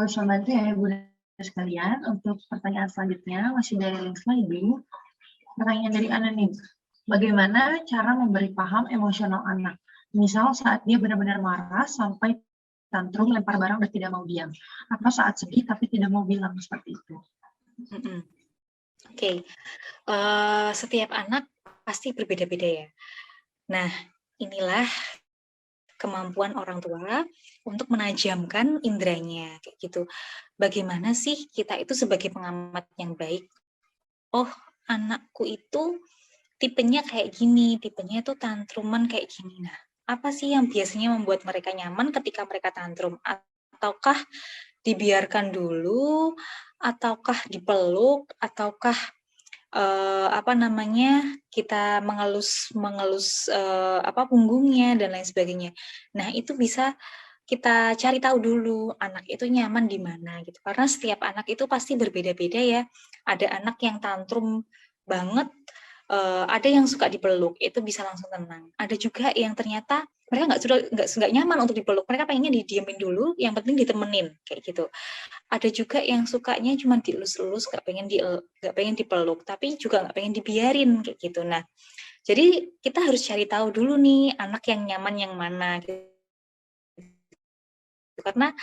Bisa bantu ya Bunda sekalian untuk pertanyaan selanjutnya masih dari link sliding. Pertanyaan dari Anonim. Bagaimana cara memberi paham emosional anak? Misal saat dia benar-benar marah sampai tantrum lempar barang dan tidak mau diam. Atau saat sedih tapi tidak mau bilang seperti itu. Oke. Setiap anak pasti berbeda-beda ya. Nah, inilah kemampuan orang tua untuk menajamkan indranya kayak gitu. Bagaimana sih kita itu sebagai pengamat yang baik? Oh, anakku itu tipenya kayak gini, tipenya itu tantruman kayak gini. Nah, apa sih yang biasanya membuat mereka nyaman ketika mereka tantrum? Ataukah dibiarkan dulu, ataukah dipeluk, ataukah kita mengelus punggungnya dan lain sebagainya. Nah, itu bisa kita cari tahu dulu anak itu nyaman di mana gitu. Karena setiap anak itu pasti berbeda-beda ya. Ada anak yang tantrum banget, ada yang suka dipeluk, itu bisa langsung tenang. Ada juga yang ternyata mereka nggak nyaman untuk dipeluk, mereka pengennya didiemin dulu, yang penting ditemenin kayak gitu. Ada juga yang sukanya cuma dielus-elus, nggak pengen dipeluk, tapi juga nggak pengen dibiarin kayak gitu. Nah, jadi kita harus cari tahu dulu nih anak yang nyaman yang mana gitu. Karena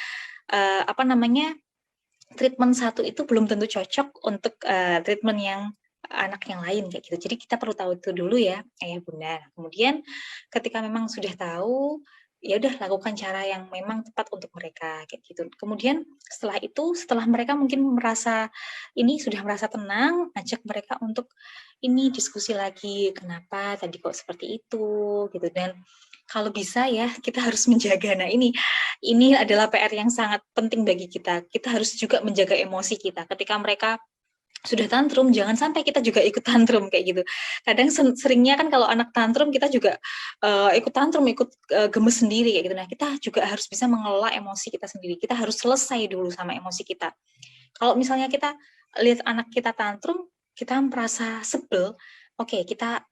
treatment satu itu belum tentu cocok untuk treatment yang anak yang lain kayak gitu. Jadi kita perlu tahu itu dulu ya, ayah bunda. Kemudian ketika memang sudah tahu, ya udah lakukan cara yang memang tepat untuk mereka kayak gitu. Kemudian setelah itu, setelah mereka mungkin sudah merasa tenang, ajak mereka untuk ini diskusi lagi, kenapa tadi kok seperti itu gitu. Dan kalau bisa ya kita harus menjaga. Nah, ini adalah PR yang sangat penting bagi kita. Kita harus juga menjaga emosi kita. Ketika mereka sudah tantrum, jangan sampai kita juga ikut tantrum kayak gitu. Kadang seringnya kan kalau anak tantrum kita juga ikut tantrum, ikut gemes sendiri kayak gitu. Nah, kita juga harus bisa mengelola emosi kita sendiri. Kita harus selesai dulu sama emosi kita. Kalau misalnya kita lihat anak kita tantrum, kita merasa sebel, oke, kita